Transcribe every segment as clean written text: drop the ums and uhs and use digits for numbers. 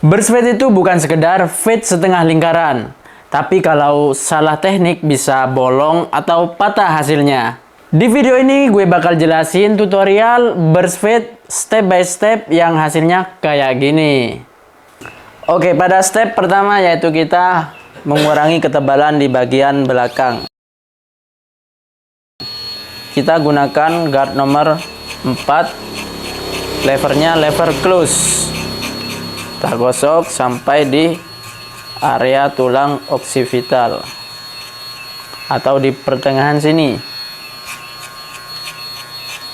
Burst fade itu bukan sekedar fade setengah lingkaran, tapi kalau salah teknik bisa bolong atau patah hasilnya. Di video ini gue bakal jelasin tutorial burst fade step by step yang hasilnya kayak gini. Oke, pada step pertama yaitu kita mengurangi ketebalan di bagian belakang. Kita gunakan guard nomor 4, levernya lever close. Kita gosok sampai di area tulang oksipital atau di pertengahan sini.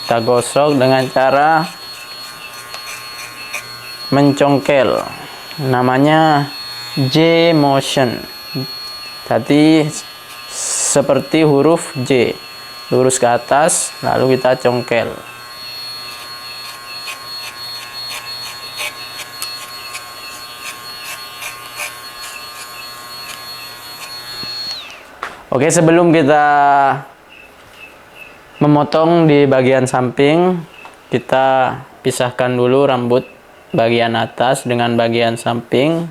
Kita gosok dengan cara mencongkel, namanya J motion. Jadi seperti huruf J, lurus ke atas lalu kita congkel. Oke, sebelum kita memotong di bagian samping, kita pisahkan dulu rambut bagian atas dengan bagian samping.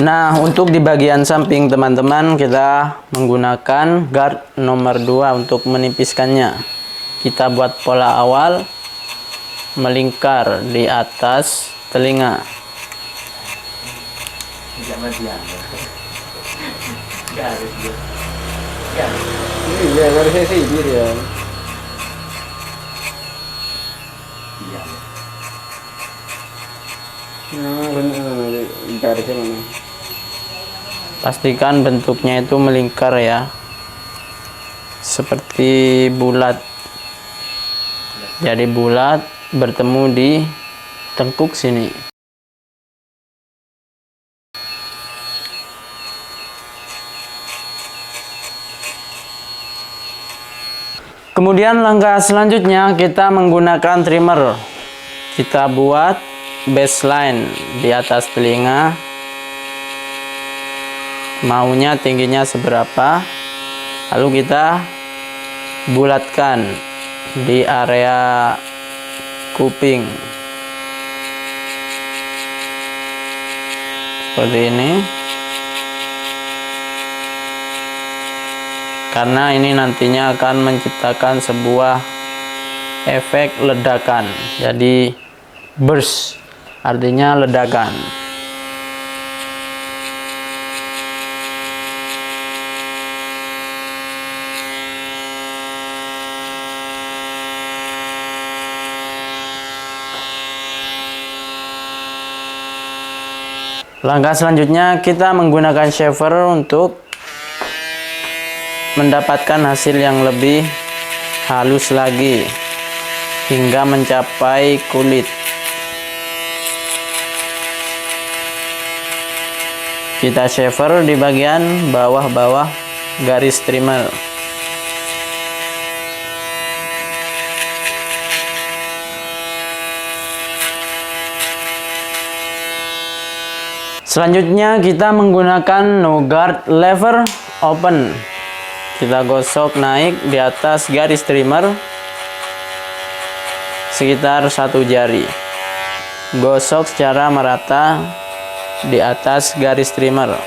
Nah, untuk di bagian samping teman-teman kita menggunakan guard nomor 2 untuk menipiskannya. Kita buat pola awal melingkar di atas telinga. Pastikan bentuknya itu melingkar ya, seperti bulat. Jadi bulat bertemu di tengkuk sini. Kemudian langkah selanjutnya kita menggunakan trimmer. Kita buat baseline di atas telinga. Maunya tingginya seberapa, lalu kita bulatkan di area kuping seperti ini, karena ini nantinya akan menciptakan sebuah efek ledakan. Jadi burst artinya ledakan. Langkah selanjutnya kita menggunakan shaver untuk mendapatkan hasil yang lebih halus lagi hingga mencapai kulit. Kita shaver di bagian bawah-bawah garis trimmer. Selanjutnya kita menggunakan no guard lever open. Kita gosok naik di atas garis trimmer sekitar 1 jari. Gosok secara merata di atas garis trimmer.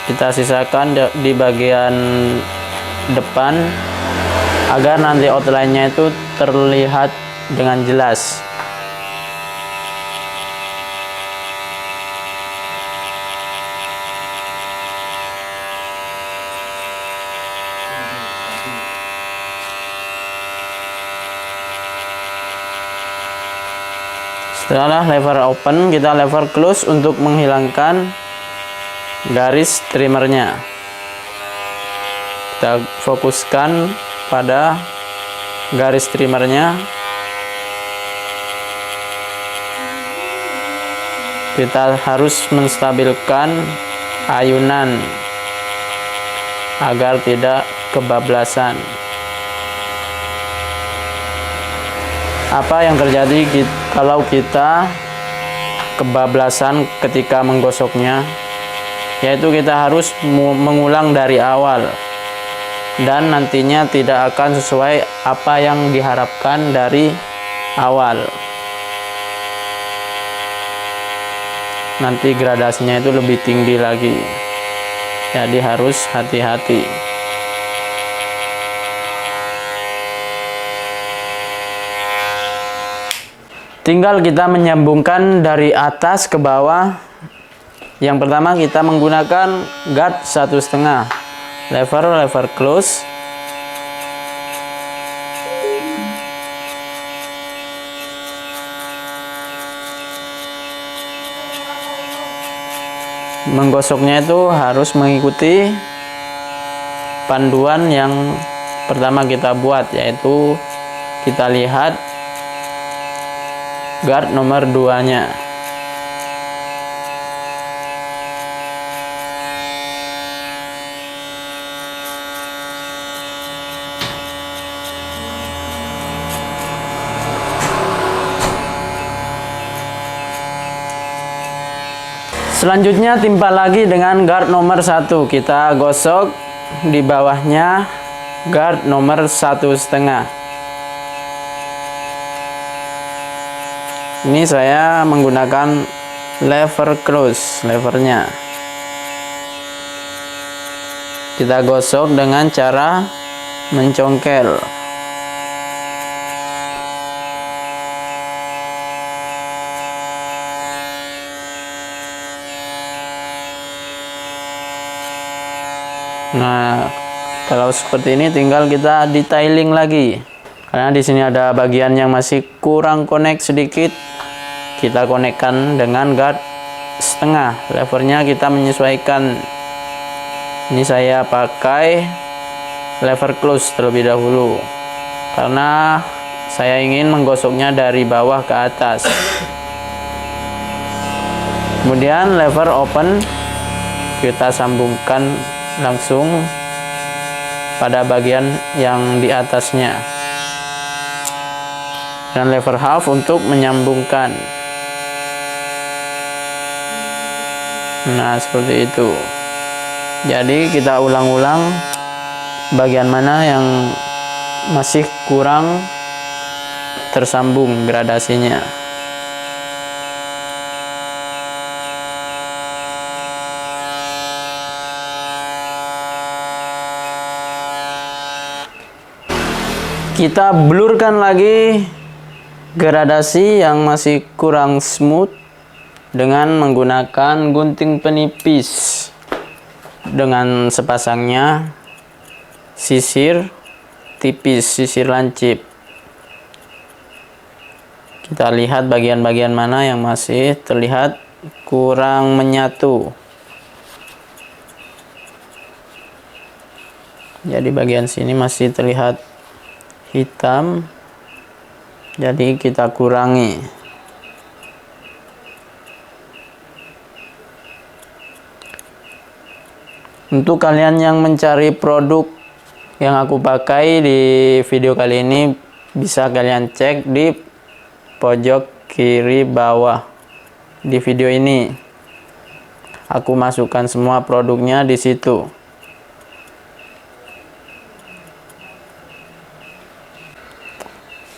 Kita sisakan di bagian depan agar nanti outline-nya itu terlihat dengan jelas. Setelah lever open, kita lever close untuk menghilangkan garis trimmernya. Kita fokuskan pada garis trimmernya. Kita harus menstabilkan ayunan agar tidak kebablasan. Apa yang terjadi kalau kita kebablasan ketika menggosoknya, yaitu kita harus mengulang dari awal dan nantinya tidak akan sesuai apa yang diharapkan dari awal. Nanti gradasinya itu lebih tinggi lagi, jadi harus hati-hati. Tinggal kita menyambungkan dari atas ke bawah. Yang pertama kita menggunakan guard 1,5, lever close. Menggosoknya itu harus mengikuti panduan yang pertama kita buat, yaitu kita lihat guard nomor 2-nya. Selanjutnya timpa lagi dengan guard nomor 1. Kita gosok di bawahnya guard nomor 1,5. Ini saya menggunakan lever close, levernya. Kita gosok dengan cara mencongkel. Nah, kalau seperti ini tinggal kita detailing lagi. Karena di sini ada bagian yang masih kurang connect sedikit. Kita konekkan dengan guard setengah. Levernya kita menyesuaikan. Ini saya pakai lever close terlebih dahulu. Karena saya ingin menggosoknya dari bawah ke atas. Kemudian lever open kita sambungkan langsung pada bagian yang di atasnya, dan lever half untuk menyambungkan. Nah, seperti itu. Jadi kita ulang-ulang bagian mana yang masih kurang tersambung gradasinya. Kita blurkan lagi gradasi yang masih kurang smooth dengan menggunakan gunting penipis dengan sepasangnya sisir tipis, sisir lancip. Kita lihat bagian-bagian mana yang masih terlihat kurang menyatu. Jadi bagian sini masih terlihat hitam, jadi kita kurangi. Untuk kalian yang mencari produk yang aku pakai di video kali ini, bisa kalian cek di pojok kiri bawah di video ini. Aku masukkan semua produknya di situ.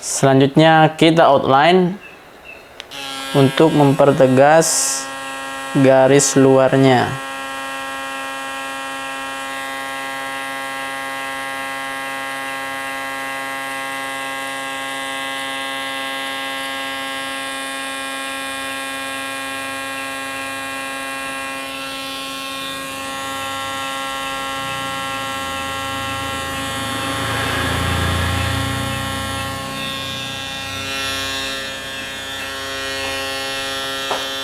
Selanjutnya kita outline untuk mempertegas garis luarnya.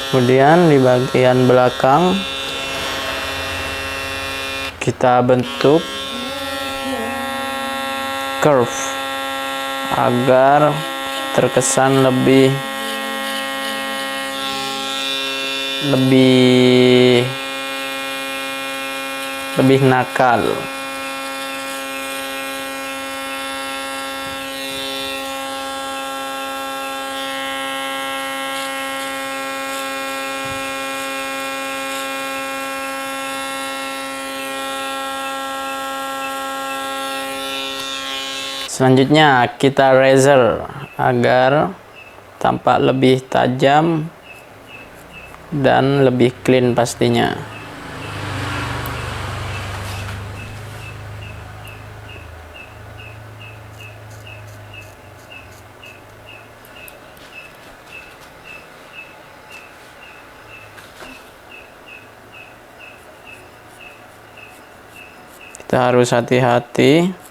Kemudian di bagian belakang kita bentuk curve agar terkesan lebih nakal. Selanjutnya kita razor agar tampak lebih tajam dan lebih clean pastinya. Kita harus hati-hati.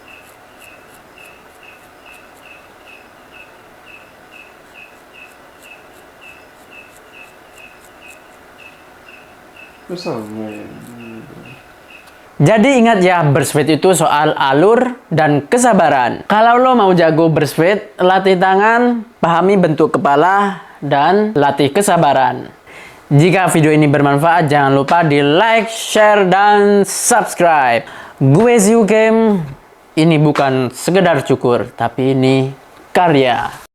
Jadi ingat ya, bersweat itu soal alur dan kesabaran. Kalau lo mau jago bersweat, latih tangan, pahami bentuk kepala, dan latih kesabaran. Jika video ini bermanfaat, jangan lupa di like, share, dan subscribe. Gue Ziu Game, ini bukan sekedar cukur, tapi ini karya.